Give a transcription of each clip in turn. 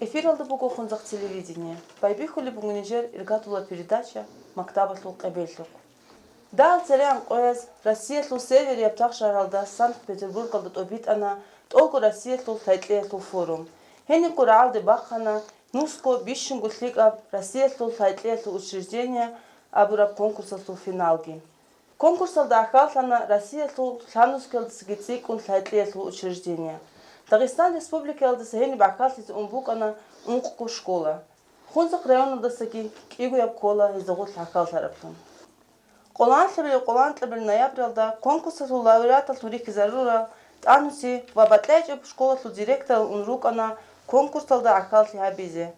Эфир алды бугу хунзак телевидение. Байбихули бугунижер иргатула передача Мактабатлу Кабельлук. Да, царян ояз Россия тлу север яптах шаралда Санкт-Петербург алдат обид ана толку Россия тлу тайтле тлу форум. Хени куралды бахана нуско бишшин гутлик аб Россия тлу тайтле тлу учреждения абураб конкурса тлу финалги. Конкурс алда ахалана Россия тлу ланускелдс гицик ун тайтле тлу учреждения. Дагестан Республики алдысы хени бахалис умбук ана унқу школа. Хунзак район алдысыки кигу яб кола изагут лахал тараптан. Қолан тлабил ноябрь алда конкурса тлу лауреата тлурики зарура ануси вабатлайчеб школа тлу директор унрук ана конкурс алда ахал хабизе.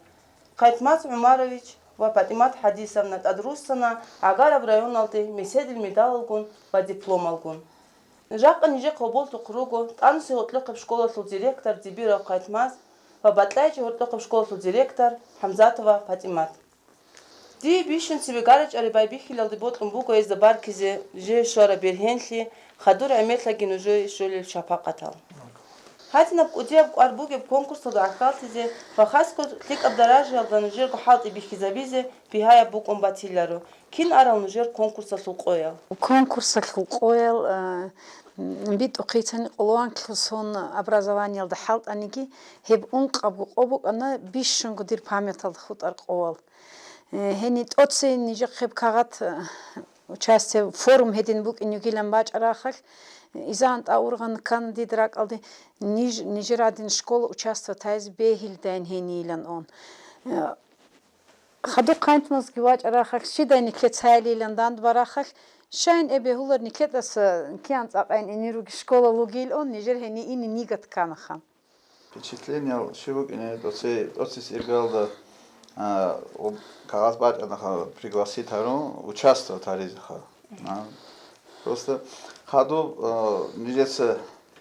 Кайтмаз Умарович ва Патимат Хадисовна Тадрусана агара в район алды меседил медал алгун ва диплом алгун. Жак ниже кабул тукругу ануси хотлык школа тлу директор Дибира Кайтмаз ва батлайчеб хотлык школа тлу директор Хамзатова Патимат. Ди бишен сибегарыч арибайбихил алды ботлум буго из баркизе же шора берхенли хадур аметлагин уже шолил шапакатал. Хатинап удеб арбугеб конкурса до ахалтизе фахаско тик абдаражи алданужер гохалт ибихизабизе бихая бук умбатилару. Кин аралнужер конкурса сулқоял. Конкурса сулқоял бит оқитани олуан клусон образование алда халт аники хеб унқабу обук ана бишен гудир памят алда хут арқовал. Хени тоци ниже хеб кагат участие форум хедин бук инюгилан бач арахах изант аурган кандидрак алды нижерадин школа участвовать тайз бехилдайн хенилан он хаду кантмас гивач арахах шидай никлет сайлилан данд барахах шайн эбе хулар никлетас кианц айн иниру школа лугил он нижер хени ини нигат канаха. Впечатление сегодня тоци сиргалда кагаз бач анаха пригласить хару участвовать харизаха. Просто хаду нижеца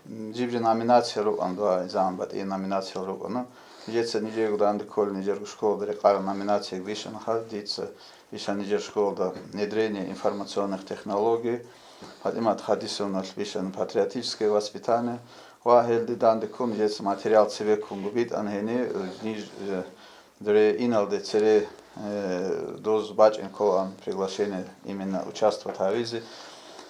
джибже номинация ру андва изамбат и номинация ру ана нижеца нижер гуданды кол нижер школа директор номинация вишен хадица вишен нижер школа внедрение информационных технологий Патимат Хадисовна вишен патриотическое воспитание вахелди данды кол нижеца материал цивекум губит анхени ниж дре иналде цере доз бач инколан приглашение именно участвовать в авизе.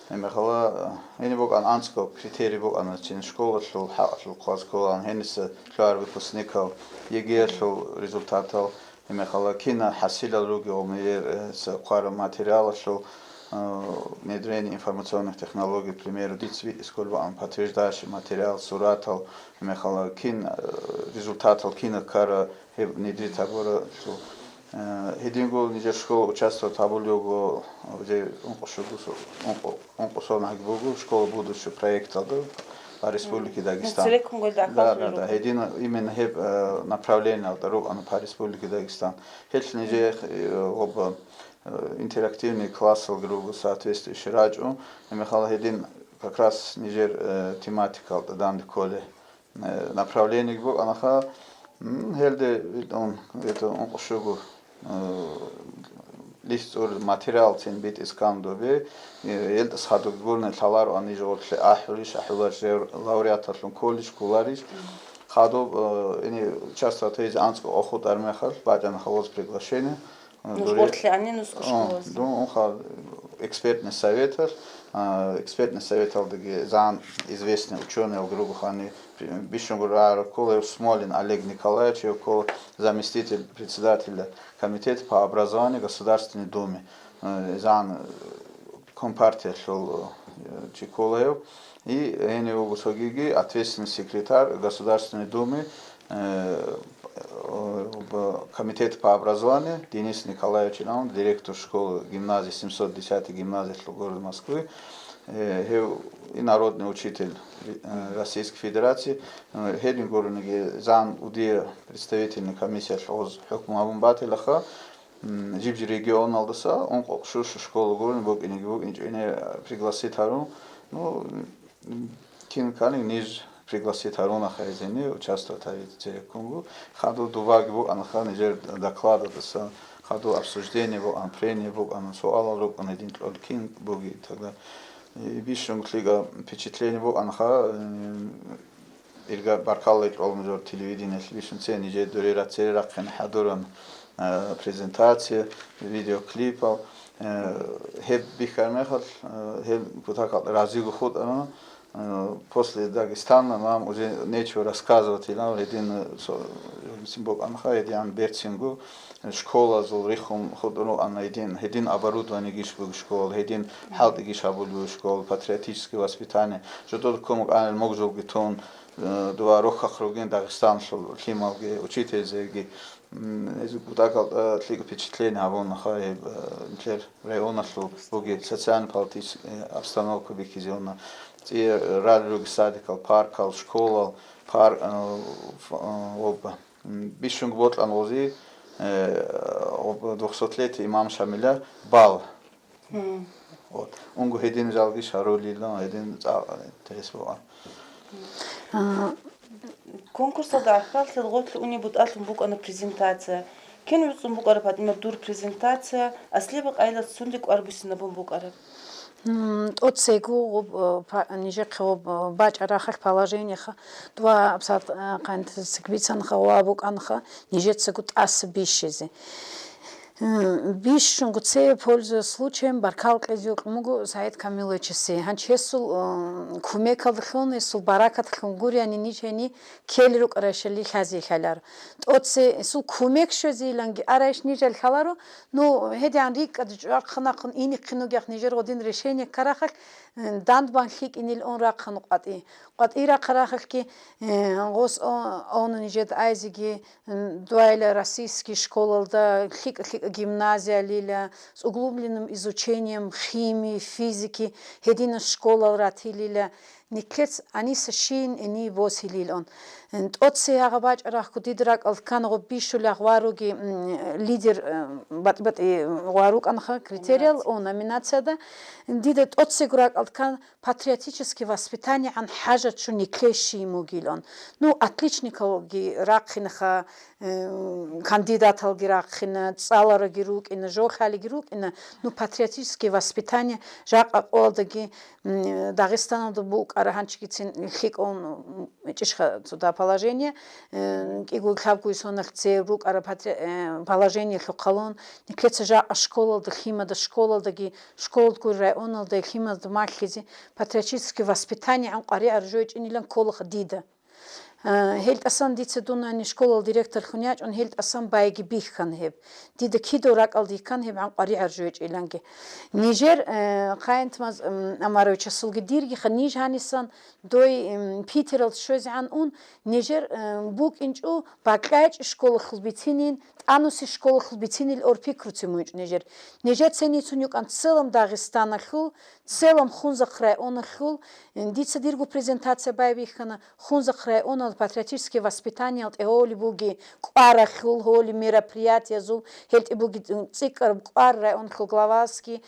Мехала они боган анско критерий боган чин школа шло хашло класс школа хенис клар выпускников ЕГЭ шло результатов мехала кина хасила руги омер с клар материала шло внедрение информационных технологий к примеру дицви сколько он подтверждающий материал суратов мехала кин результатов кина кара внедрить абора шло Хедингол нижер школа участвовал табулюго где он пошел на гбугу школа будущего проекта по республике Дагестан. Да. Хедин именно хеб направление дорог по республике Дагестан. Хедин нижер об интерактивный класс группу соответствующий раджу. Михаил Хедин как раз нижер тематика данный коле направление гбуг анаха хелде он это он пошел лист материал цен бит искандове элд садук бурна талар ани жолше ахриш ахлар лауреатлун колледж кулариш хадо они участвовать из анско охот армехал бадан хавоз приглашение экспертный совет зан известный ученый в группе хани Бишунгура Колев Смолин Олег Николаевич, его заместитель председателя комитета по образованию Государственной Думы, зан компартия шел Чиколев и Энео Гусогиги, ответственный секретарь Государственной Думы комитета по образованию Денис Николаевич, директор школы гимназии 710 гимназии города Москвы. И народный учитель Российской Федерации, Хедингорный зан уди представительный комиссия шоз хукмабумбати лаха жибжи регион алдаса он шушу школу горн бог ине пригласит хару ну кин кани ниж пригласит хару на хайзене участвовать в телеконгу хаду дуваги бог анха нижер доклада даса хаду обсуждение бог анпрение бог ан суала бог ан один кин боги тогда Бишунгтлига впечатление был анха ирга баркаллы олмжор телевидение лишнце ниже дөрерацер ракхан хадуран презентация видеоклипал хеб бихармехал хеб бутакал разигу худ после Дагестана нам уже нечего рассказывать, и нам один символ анха, один берцингу, школа зол рихум ходро ан один оборудование гишбуг школ, один халт гишабулу школ, патриотическое воспитание, что тот кому ан могжол гитон два рохахруген Дагестан шел хималге учитель зеги ez budakal тлиг впечатление авон хай интер района шел буги социально-политическая обстановка бихизиона и радио садикал паркал школа пар оба бишунг ботлан ози об 200-летие имам Шамиля бал вот он гудин жалги шаролила один интересно конкурсда архал гот уни бут алым бук ана презентация кен улсун бук арап адма дур презентация аслибак айла сундик арбусина бук арап от сегу ниже хоб бач арахах положениях два абсат кант секвицан хавабук анха ниже сегут асбишизе Биш гуце пользуясь случаем баркал кэзюк мугу Саид Камилович си ханчесул кумекалхон сул баракатхон гуряни ничени келрук рашали хази халар отсе сул кумек шозиланги араш нижел халару ну хедян рик аджахнахн ини кинугях нижер годин решение карахак дандбанхик инил он ракхан qati qatira qarахки гос он нижет айзиги дуайля российский школалда гимназия лиля с углубленным изучением химии, физики, единая школа ратилиля, никец они сашин и не восилил он. От се агабач рахку дидрак алкан робишулях варуги лидер бат варук анха критериал он номинацияда дидет от се гурак алкан патриотическое воспитание ан хажат шу никлеши мугилон. Ну отличников ги ракхинха кандидатал ги ракхина цалара ги рук ин жохали ги рук ин ну патриотическое воспитание жак олдаги Дагестаном до бук араханчикицин хик он чешха сюда положение игу хавку сонах це рук ара положение хокалон никлеца жа школа до хима до школа доги школа района до хима до махизи патриотическое воспитание ан qaри аржоич инилан колх дида Helt asan ditse duna ni школа директор хуняч он helt asan байги биххан heb диде кидорак алдикан heb ан qaри arjoch ilange Niger qaintmaz amaroch sulgi dirgi khanij hanisan doy Peter shoz an un Niger buk inchu bakach школа khulbitsinin ануси школа khulbitsinil orpi krutsimuch Niger Niger ценitsуnyuk ан целом Дагестана хул целом хунзахрай он хул дитсе диргу презентация байбихана хунзахрай он патриотическое воспитание от эоли буги кварахул холи мероприятия зул хельт буги цикар квар он главаски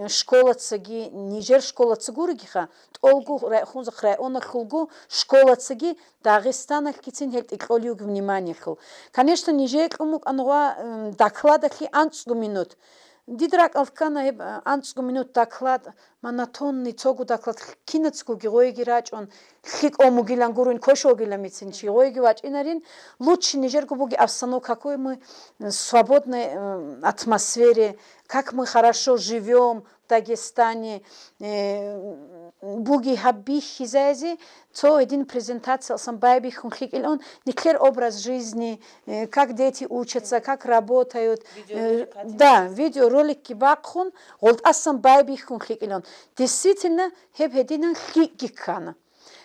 школа цаги Нижер школа цгургиха толгу хунзахрай он хулгу школа цаги Дагестана кицин хельт иколюг внимание хул конечно Нижер умук анва докладахи анцгу минут Дидрак алкана анцгу минут доклад монотонный цогу доклад кинецку герои рач он хик омугилан гурун кошогила митсинчи герои вач инарин лучше Нижергу буги обстановка какой мы свободной атмосфере как мы хорошо живем в Дагестане буги хабби хизази то один презентация сам байби хунхик или он никер образ жизни как дети учатся как работают да видеоролики бакхун голд асам байби хунхик или он действительно хеб хединан хикикана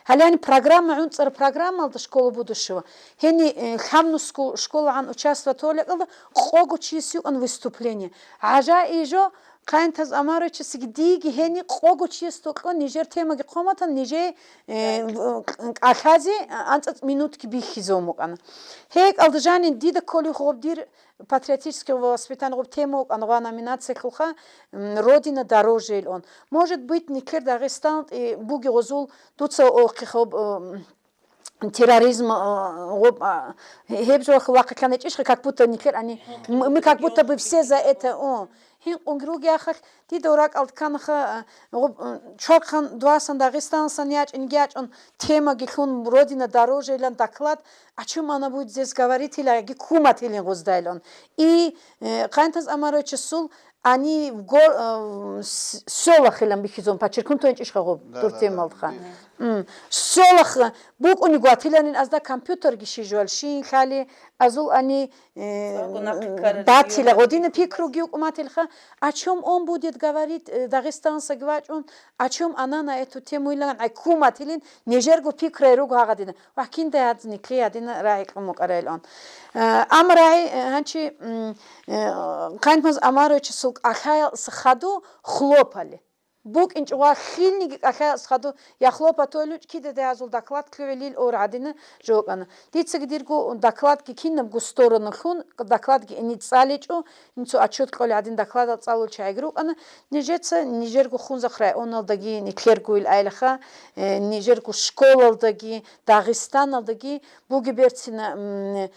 Халяни программа унцар программа алда школа будущего хени хамнуску школа ан участвовать олегала хогу чисю он выступление ажа ижо Qaintaz amaroch sigdigi heni qogo chistoqo Niger temaga qomatan Niger akhazi antsat minutki bixizomqana hek aldjani dida koli xob dir патриотического воспитания об тему анва номинация хулха родина дороже он может быть никер Дагестан и буги розул туца оххоб терроризм хебжо хвака канечиш как будто никер они мы как будто бы все за это хин онгруги ахах ди дорак алтканаха чорхан дуасан Дагестансан яч ингяч он тема гихун родина дороже илан доклад о чем она будет здесь говорить или гикумат или гоздайлон и кантас амарочи сул они в селах илан бихизон подчеркнут то инчиш хагоб туртемалха селах бук уни гуатиланин азда компьютер гишижуал шин хали азул они батила година пикру гиукматилха о чем он будет говорить дагестанца говорит он о чем она на эту тему илан айкуматилин нежерго пикра руг хагадина вакинда адни криадина раикму карайлон амрай ханчи кантмаз амарочи сук ахайл схаду хлопали бук инчуа хилни ахайл схаду я хлопа тойлуч киде де азул доклад клевелил орадина жокана дицег диргу доклад ки кинам гу сторону хун доклад ки инициаличу инцу отчет коли один доклад цалу чайгру ана нижеца нижергу хун захрай оналдаги никлергуил айлха нижергу школалдаги Дагестаналдаги буги берцина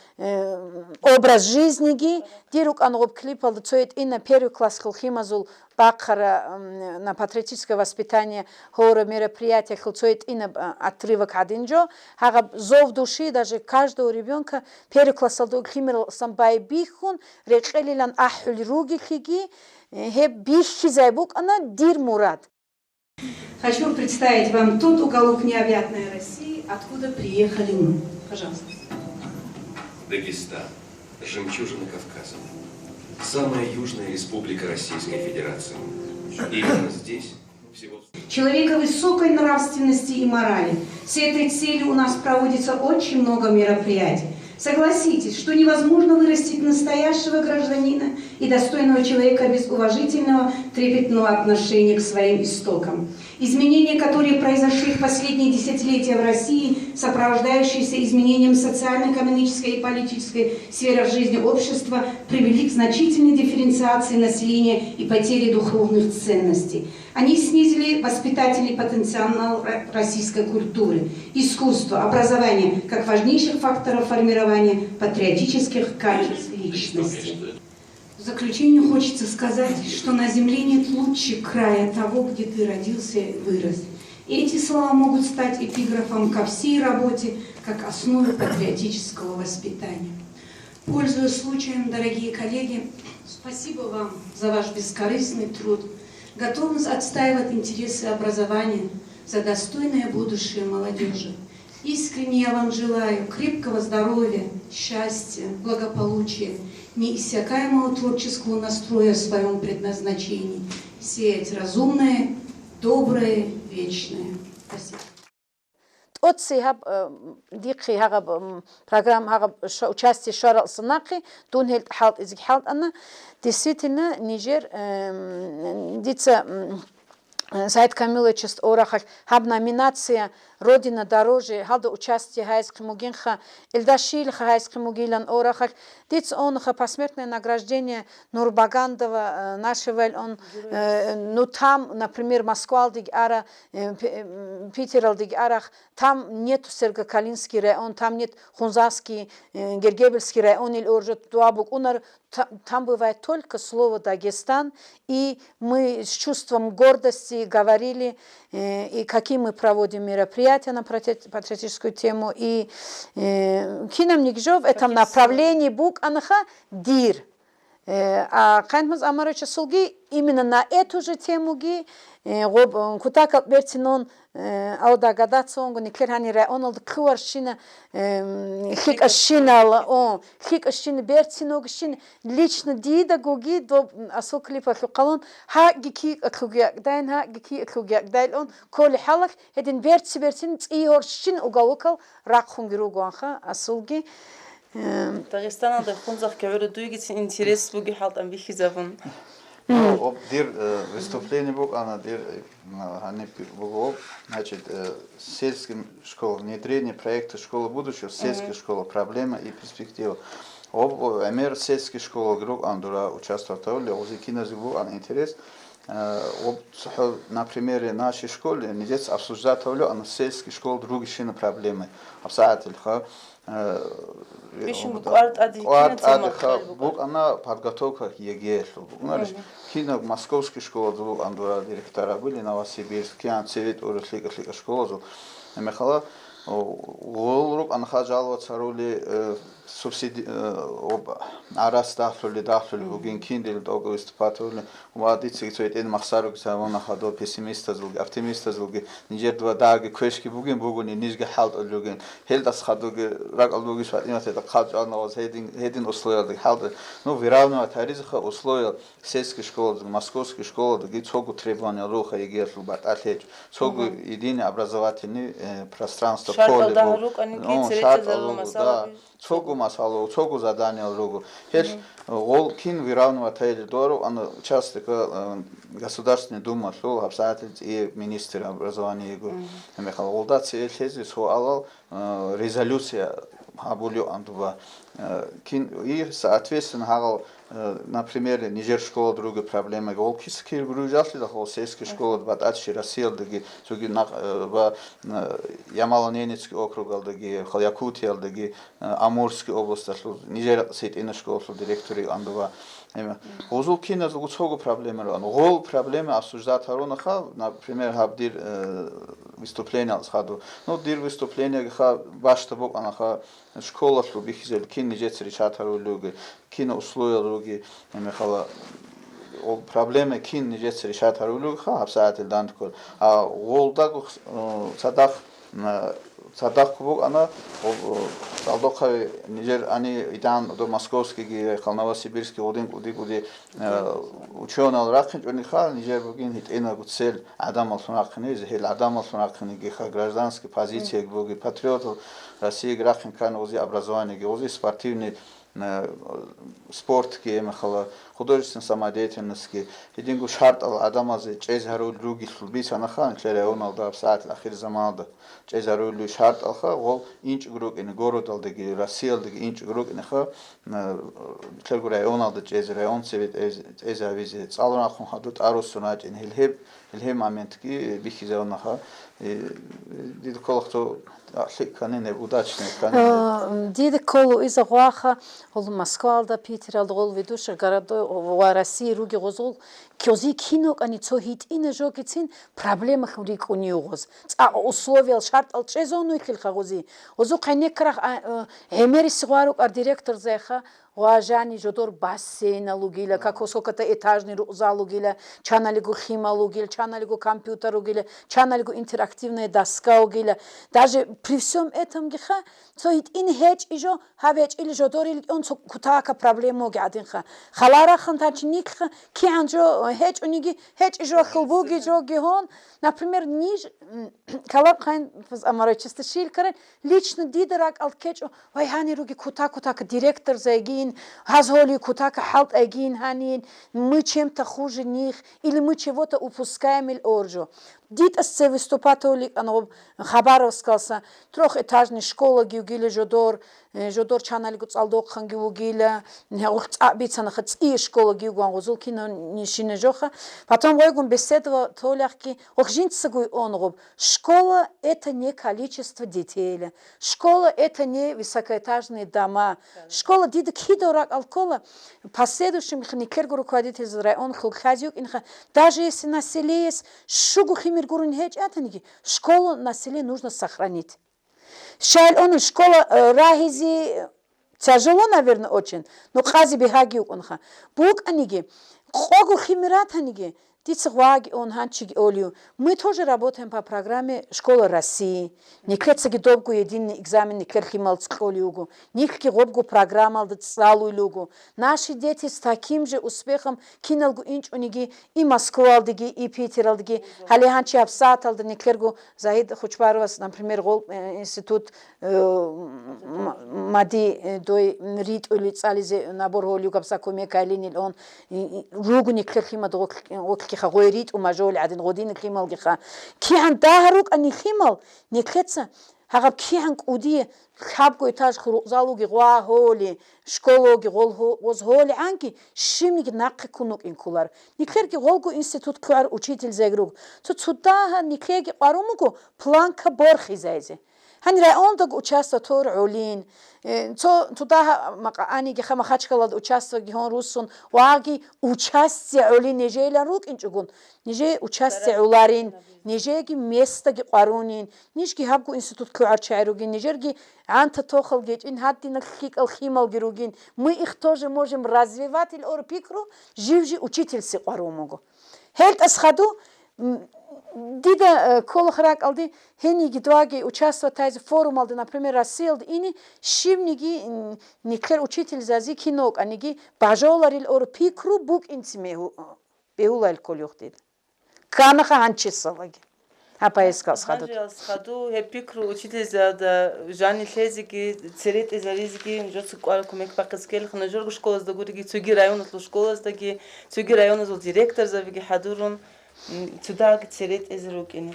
образ жизни ги дирук ангоб клипал цоит ина первый класс хилхимазул Бакара на патриотическое воспитание хора мероприятия хилцоит и на отрывок одинджо, хага зов души даже каждого ребенка переклассал до химер самбай бихун речелилан ахуль руги хиги хе бихи зайбук она дир мурад. Хочу представить вам тот уголок необъятной России, откуда приехали мы. Пожалуйста. Дагестан, жемчужина Кавказа. Самая южная республика Российской Федерации. И именно здесь всего... Человека высокой нравственности и морали. С этой целью у нас проводится очень много мероприятий. Согласитесь, что невозможно вырастить настоящего гражданина и достойного человека без уважительного, трепетного отношения к своим истокам. Изменения, которые произошли в последние десятилетия в России, сопровождающиеся изменением социально-экономической и политической сферы жизни общества, привели к значительной дифференциации населения и потере духовных ценностей. Они снизили воспитательный потенциал российской культуры, искусства, образования как важнейших факторов формирования патриотических качеств личности. В заключение хочется сказать, что на земле нет лучше края того, где ты родился и вырос. И эти слова могут стать эпиграфом ко всей работе, как основе патриотического воспитания. Пользуясь случаем, дорогие коллеги, спасибо вам за ваш бескорыстный труд, готовность отстаивать интересы образования за достойное будущее молодежи. Искренне я вам желаю крепкого здоровья, счастья, благополучия, неиссякаемого творческого настроя в своем предназначении, сеять разумное, доброе, вечное. Спасибо. Отцы дикхи хагаб программ хагаб участие шарал санахи тунхелт халт из халт она действительно Нигер дица Сайт Камилович Орахах хаб номинация Родина дороже халда участие хайск мугинха Эльдашил хайск мугилан Орахах диц онха посмертное награждение Нурбагандова нашего он ну там например Москва диг ара Питер диг арах там нет Сергокалинский район там нет Хунзарский Гергебельский район или оржет Дуабук унар там бывает только слово Дагестан, и мы с чувством гордости говорили, и какие мы проводим мероприятия на патриотическую тему, и кинам нигжо в этом направлении бук анаха дир. А Кантмаз Амарович Сулги именно на эту же тему ги кутакал бертинон аудагадаться он никерхани район алды кваршина хикашина он хикашина бертиногшин лично дида гоги до асо клипа қалон ха гики акугяк дайн ха гики акугяк дайл он коли халак hedin бертин цихоршин угалокал ракхунгиругуанха асулги Дагестан'da хунзах кевер дуйгит интерес буги халт ам бихизаван. Дир выступление был, она дир, они был, значит, сельским школам, внедрение проекта школы будущего, сельская школа, проблема и перспектива. Эмер сельская школа, группа Андура участвовал в том, что кинозубу, она интерес. На примере нашей школы, не здесь обсуждать то, а на сельской школе другие проблемы. Обсуждать, бук она подготовка к ЕГЭ. Кина московский школа, андура директора были, Новосибирск, кина цвет урослика школа. Михала Олрук анха жаловаться роли субсиди арас дахлули бугин киндил дог выступатули вадици цвет махсарук самона хадо пессимиста зулги оптимиста зулги нижер два даги квешки бугин бугуни нижге халт олуген хелдас хадоге ракалуги шватинат это хаджанос хедин условия халт ну виравно таризха условия сельской школы московской школы ги цогу требования руха ЕГЭ лубат атлет цогу единое образовательное пространство поле цогу масалу цогу задание ругу хеш гол кин виравно таили дору ан участок Государственной Думы шел обсуждать и министр образования его Михаил Олдаци хези суалал резолюция абулю андува и соответственно хагал на примере Нижер школа другая проблема голкиски гружасли да холсейской школы батачи Россия даги суги на Ямало-Ненецкий округ алдаги Якутия алдаги Амурской области Нижер сет ина школа директори андува Гозул кина зугучого проблемы рано. Гол проблемы обсуждать харонаха, например, хабдир выступление сходу. Ну, дир выступление ха башта бок анаха школа слубихизел кин нижец решат харулюги, кина условия други, мехала проблемы кин нижец решат харулюги ха абсолютно данткол. А голда садах бок ана Алдохави Нижер они идан до московский Новосибирский один куди ученый рахин униха Нижер бугин хит ина гуцел адам алсунахни зехил адам алсунахни гиха гражданской позиции буги патриот России рахин кан ози образование ози спортивный спорт ки махала художественная самодеятельность ки едингу шарт ал адамазе чезару други слубис анахан клереонал да саат ахир заманда чезару шарт алха гол инч грук ин городал деги Россия деги инч грук ин ха клереонал да чезраон севит эзавизе цална хон хадут арусунат ин хилхем момент ки бихизеонаха дид колхто Канене удачный канене. Диде колу из Агуаха, ол Москва алда Питер алда ол ведущий городой в России руги гозол, кёзи кино ани цохит ине жокицин проблема хрик у ньюгоз. А условия шарт ал чезону ихил хагози. Озу кайне крах эмери сигуарук ар директор зеха Важани жодор бассейн алугиля, как сколько-то этажный зал угиля, чаналигу хима угиля, чаналигу компьютер угиля, чаналигу интерактивная доска угиля. Даже при всем этом гиха, то ит ин хеч ижо, хавеч или жодор или он кутака проблему гадинха. Халарахан тачникха, кианжо хеч униги, хеч ижо хилбуги жо гихон. Например, ниж калабхайн амарачисты шилкарен, лично дидерак алкеч, вайхани руги кутака директор заги Хазоли кутака халт агин ханин, мы чем-то хуже них, или мы чего-то упускаем или оржу. Дит асце выступатели, оно Хабаровскался, трехэтажная школа гиугиля жодор чаналигу цалдок хангиугиля, бицана хаци школа гиуган гузулкина нишине жоха. Потом войгун беседовал толяхки, охжинцагуй онруб. Школа это не количество детей, школа это не высокоэтажные дома. Школа дида кидорак алкола. Последующим никергу руководитель район хулхазюк инха. Даже если на селе есть шугу школу на селе нужно сохранить. Шайл он школа рахизи тяжело, наверное, очень, но хази бихаги унха. Бук аниги, когу химират аниги, дицгваги он ханчиги олью. Мы тоже работаем по программе Школа России. Никлецаги добгу единый экзамен никерхимал цколюгу, никки робгу программал дцалу люгу. Наши дети с таким же успехом киналгу инч униги и Москву алдыги, и Питер алдыги. Халиханчи абсат алды никергу Заид Хучбарова, например, институт Мади дой рит улицализе набор голюг абсакуме кайлинил он ругу никерхима дог خغيريت ومجول عدن غودين خيمال جخا كي عن دهروك أني خيمال نكتسا هغب كي عن قودية خابكو إتاج خروزالو جوا هولي شكولو جول هو وز هولي عنكي شيمي ناقي كونوك إن كولار نكير جولجو إنستيتوت كار учитель زغروك تتصدها نكير قارومكو بلانكا بورخي زايزه Hani районда участвовал Олин. Туда они геха махачкалад участвовали геон русун. Ваги участие Олин нежеля рук инчугун. Неже участие уларин. Нежеги место ги qarunин. Ниш ги хабгу институт куарчайругин. Нежерги анта тохал геч ин хаттина хик алхимал гиругин. Мы их тоже можем развивать или орпикру. Живжи учительсы qarумугу. Хелт асхаду Дида колохрак алды хениги дуаги участвовать в форум алды, например, Россия ини шивниги никер учитель зази кинок, аниги бажоларил ор пикру бук инцмеху беулал колюхтид. Канаха ханчисалаги. Апаискал схаду. Схаду пикру учитель за Жани Лезиги, Церет из Аризги, жёцу кумек пакаскел, на жоргу школа с дагуриги, цуги района слу школа с таги, цуги района зол директор за виги хадурун. Туда церет из рукини.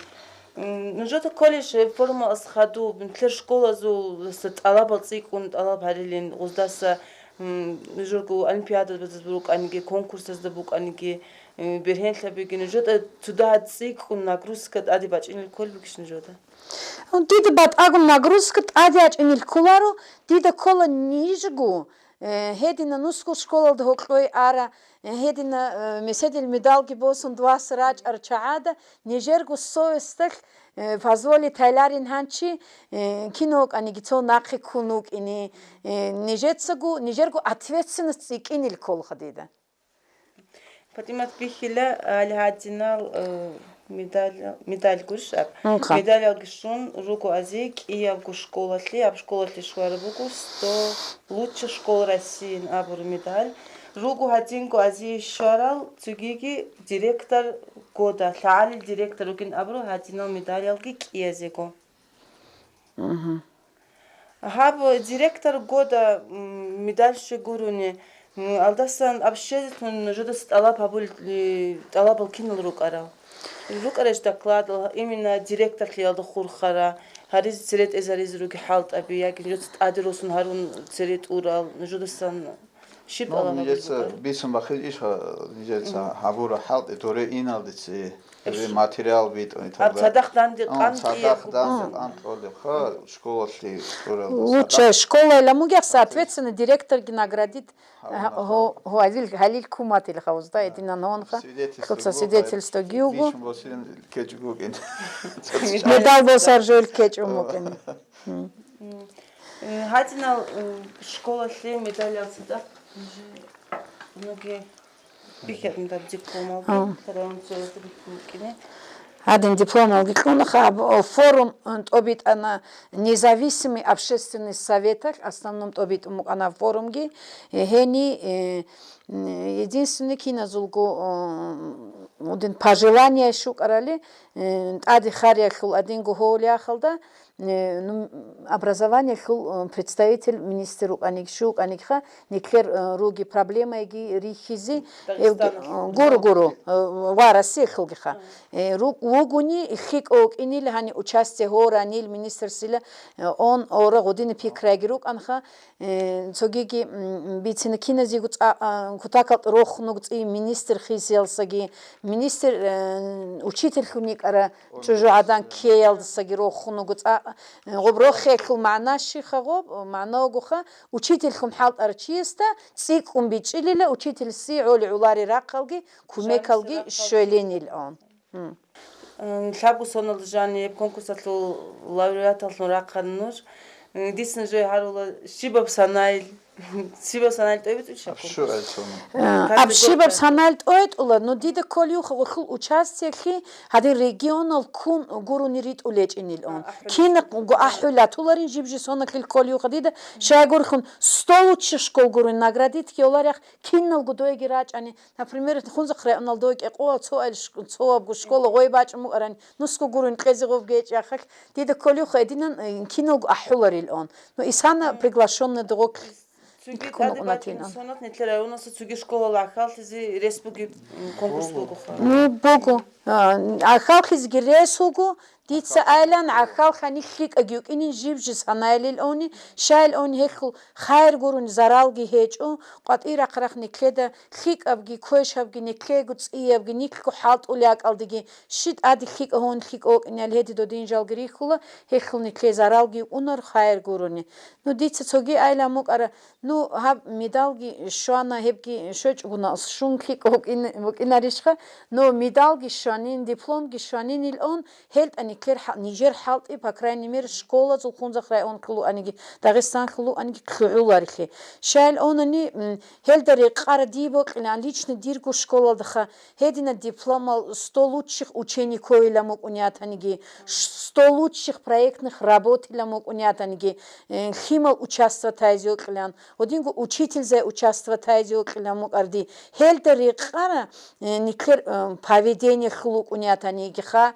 Ну что колледж форма асхаду, бинтлер школа зу алабал цикун алаб харилин уздаса жургу олимпиада безбук аниги конкурс безбук аниги берхен лабигин что туда цикун нагрузка адибач ин колбикш нжода. Дида бат агун нагрузка адибач ин колару дида кола нижгу Хедина нуску школа дхоклой ара Хедина меседел медалги босон два срач арчаада нежергу совестах позволи тайларин ханчи кинок анигицо нахи кунук ини нежергу ответственность икинил колхадида. Фатимат бихила алхадинал медаль гушап. Медаль алгишун руку азик и абгу школатли, аб школатли шварбуку 100 лучших школ России абур медаль. Руку хатинку ази шарал цугиги директор года, лали директор рукин абру хатинал медаль алги киязико. Хаб директор года медаль шигуруни алдасан общественный жудас алабал кинул рукарал. Рукареш докладывал именно директор лиалда хурхара хариз церет эзариз руки халт аби яки жудас адиросун харун церет урал жудасан шип алабал. Нижеца бисом бахил иша нижеца хабура халт эторе иналдици материал бит Садахдан школатли лучшая школа ламугях соответственно директор наградит Халил Кумат или хаузда едина нонха свидетельство гюгу медал босаржол кечумукен хатинал школа сли медаль алсыда многие бихерн да диплом алды таран цёртукине Один диплом алгикунаха форум обид она независимый общественный совет, основном обид она форумги хени единственный кинозулгу один пожелание шукарали ади харяхул один гухоляхалда образование хул представитель министеру аникшук аникха никер руги проблемы ги рихизи гуру вараси хулгиха ругуни хик ок инил хани участие хора нил министр сила он ора годин пикрагирук анха цогиги бицин кинези кутакал рохнук и министр хизелсаги министр учитель хуник ара чужадан кейалсаги рохнук غبروخك معنا الشيخ غوب معنا وجوخا وشيتلكم حالت أرشيستا سيكم بيتشيلله وشيتل سي على علاري راقلجي كوميكالجي شولين الآن. شابو صنع الجاني بكونكوساتو لوريات النراقنور ديسن جاي هارولا شباب سنايل شباب سنايل تويت وشاكو. شو ألسون؟ أب شباب سنايل تويت ولا نديد كل خل участие خي هذا ريجيونال كون غورو نريد وليج إني الآن كين أحولا تولارين جيبجي صنع كل خديده شايقول خن ستوتش شكل غورو نغرديت كي ولاريخ كين الجدوي جراج يعني например خنز خرا نالدوي كأقوى سؤال سؤال بشكل غوي باج مو أراني نسكو غورو نقيز غوف جيج يا خك ديد كل خدينا كين أحولاري الآن نو إسانا приглашенный друг Сонат нетлера у нас цуги школа лахал тези респуги конкурс богоха. Ну богу. Ахал хиз гиресугу ديتسا آيلان عخال خاني خيك أجيوك إني جيب جس هنايل أوني شايل أوني هيخل خير قرون زرالجي هيجو قد إيرا قرخني كده خيك أبجي كويش أبجي نكلي قدس إيه أبجي نيكلو حالت أولياك ألدجي شيت أدي خيك أهون خيك أوك إن الهدي دو دين جال جريخولا هيخل نكلي زرالجي أونر خير قروني نو ديتسا توجي آيلان موك أرا نو هب ميدالجي شوانا هبجي شوج وناس شون خيك أوك إن ريشخة نو ميدالجي شوانين دبلوم شوانين الأون هلت أني كير نيجر حالت إيه بكراني مير شكولة زخون خرائون كلو أنيجي داغستان كلو أنيجي كلو لارخي شايل أون أني هل دري قار ديبوك إن ليش نديركو شكولة دخا هدينا دبلوم столучших учеников لاموك أنيات أنيجي столучших проектных работ لاموك أنيات أنيجي химал участвовать тайзиок лян одинго учитель за участвовать тайзиок лямук арди хел دري قار никер поведение хлук أنيات أنيجي خا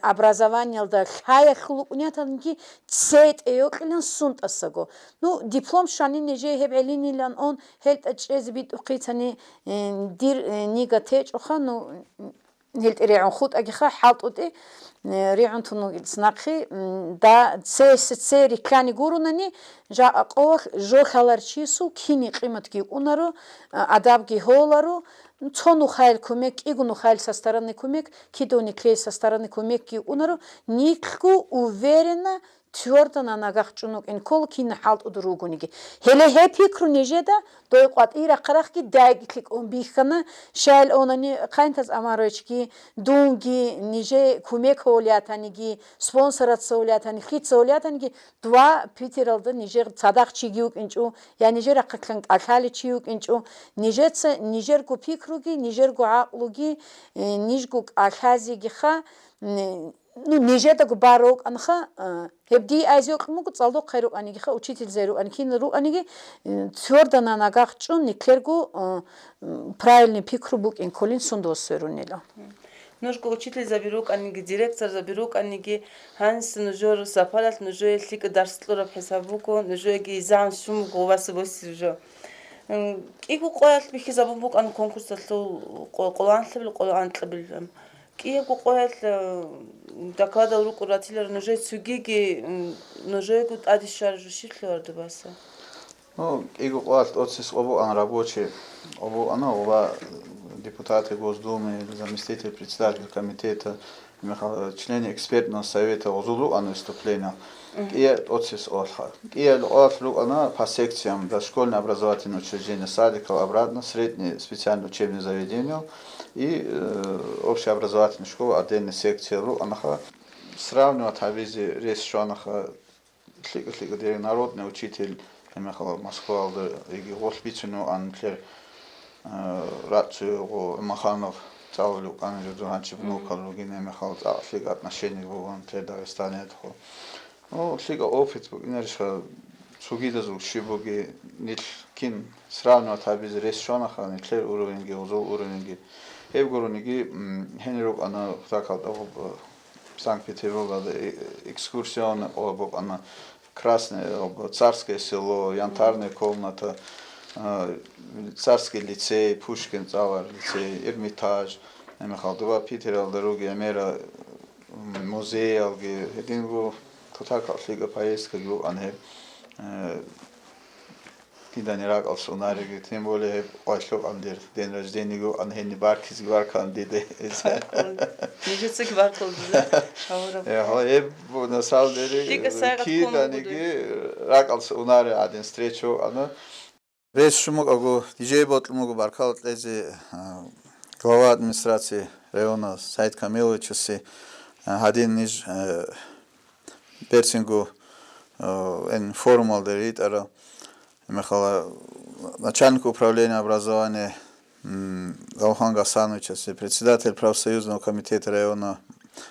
образование да хая хлук أنيات أنيجي цет эйок лян сунт асаго ну диплом шани неже хеб элини лян он хелт ачез бит уқитани дир нига теч оха ну هلت ريعون خود أجي خا حاط أدي ريعون تنو سناقي دا سيري كان يقولونني جاء قوة جو خالرشيسو كيني قيمة كي أونارو أداب كي هولارو تونو خايل كوميك إيغونو خايل со стороны كوميك كيدوني клей со стороны كوميك كي أونارو нику уверенно твердо на ногах чунук инкол кин халт удругуниги хеле хепикру нежеда дой qat ира qaraqki dagiklik on bixana шайл онани qayntas amarochki дунги неже кумек олятаниги спонсорация олятани хит олятаниги два питералда неже цадақ чигиук инчу я неже рақаклан алхали чиук инчу нежеца нежерго пикруги нежерго aqlugi нижгу алхазиги ха ну нежета губарок анха хебди азиок мук цалдо хайрок аниги ха учитель зеру анкин ру аниги твердо на ногах чун никлергу правильный пикрубук инколин сундосерунила Ножко учитель заберук аниги директор заберук аниги ханс ножор сапалат ножой лик дарслора хесабуко ножойги зан шум говасы босиржо ику qoyal бихи забубук ан конкурслу qolанлбил qolанлбил Киеву qoyal доклада руководителя ножой цугиги ножой гуд адишар жушитлор дебаса Ну, иго qoyal отсис оба ан рабочий оба она оба депутаты Госдумы, заместитель председателя комитета, члены экспертного совета озулу ан выступления. И отсис олха. И олхлу она по секциям дошкольное образовательное учреждение садиков обратно, среднее специальное учебное заведение и общеобразовательная школа отдельная секция ру анаха сравнивать авизи рейс что анаха тлика народный учитель эмехала Москва иги госпитальную анклер рацию Маханов цаулю канжу ханчи внукалу гинемехал тлика отношения вон тле Дагестане то ну тлика опыт инерша сугида зукшибуги нилкин сравнивать авизи рейс что анаха клер уровенги озол уровенги Евгорониги хенерок ана такалта в Санкт-Петербурга экскурсион об ана Красное об Царское село, Янтарная комната, Царский лицей, Пушкин Цавар лицей, Эрмитаж, Михалдова Питер дороги Амера музей алги едингу тотакал фига поездка гу ане Киданирак алсунариги тем более ошлок андер день рождения го анхени баркис гваркан диде Нежеца гваркол диде Я на самом деле Киданиги рак алсунари один встречу она Речь шумок агу диджей ботлмугу баркал лези глава администрации района Саид Камилович один ниж персингу информал дерит ара Михаил, начальник управления образования Галхан Гасанович, председатель профсоюзного комитета района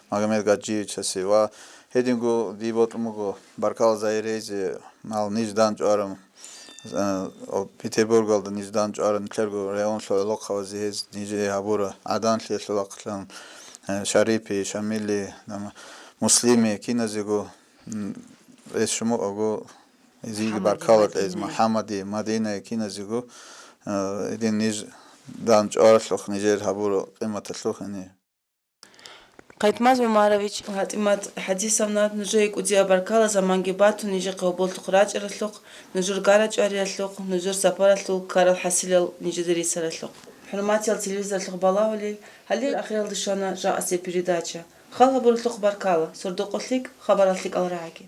Магомед Гаджиевич, ва хедингу диботмугу баркал заирези мал ниждан жорам Петербургалда ниждан жорам клергу район шлок хавазиез ниже хабура адан шлоклан Шарипи Шамили муслими киназигу эшму агу Зиги баркалат из Мухаммади Мадина киназигу един ниж данч оршлох нижер хабуру қиматашлох ани Кайтмаз Мамарович, Хатимат Хадисовна, Нужей Кудия Баркала, Заманги Бату, Ниже Кауболтук Раджараслук, Нужур Гарач Ариаслук, Нужур Сапараслук, Карал Хасилел, Нижедери Сараслук. Хруматил телевизор Балаули, Халил Ахрел Дышана, Жа Асе передача. Хала Бурлук Баркала, Сурдукослик, Хабараслик Алраги.